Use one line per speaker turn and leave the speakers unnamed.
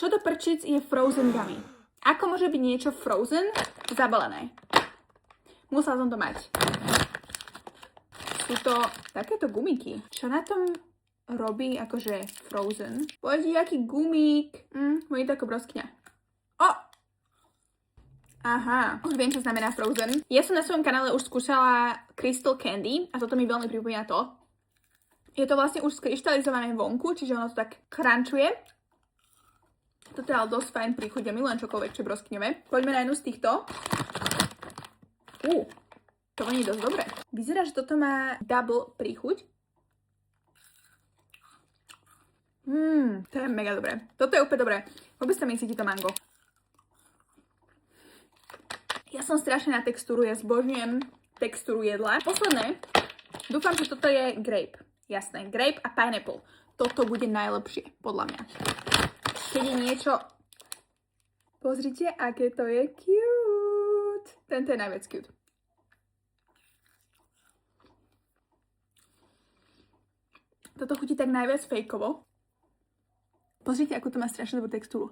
Čo do prčic je frozen gummy? Ako môže byť niečo frozen zabalené? Musela som to mať. Sú to takéto gumiky. Čo na tom robí akože frozen? Poďte, aký gumík. Bude to ako broskňa. Aha, už viem, čo znamená frozen. Ja som na svojom kanále už skúšala Crystal Candy a toto mi veľmi pripomína to. Je to vlastne už skryštalizované vonku, čiže ono to tak crunchuje. Toto je ale dosť fajn príchuť a milujem čokoľvek, čo broskňové. Poďme na jednu z týchto. To voní dosť dobre. Vyzerá, že toto má double príchuť. To je mega dobré. Toto je úplne dobré. Vôbec sa mi cíti to mango. Ja som strašne na textúru, ja zbožňujem textúru jedla. Posledné, dúfam, že toto je grape. Jasné, grape a pineapple. Toto bude najlepšie, podľa mňa. Keď je niečo... Pozrite, aké to je cute. Tento je najviac cute. Toto chutí tak najviac fejkovo. Pozrite, akú to má strašne dobrú textúru.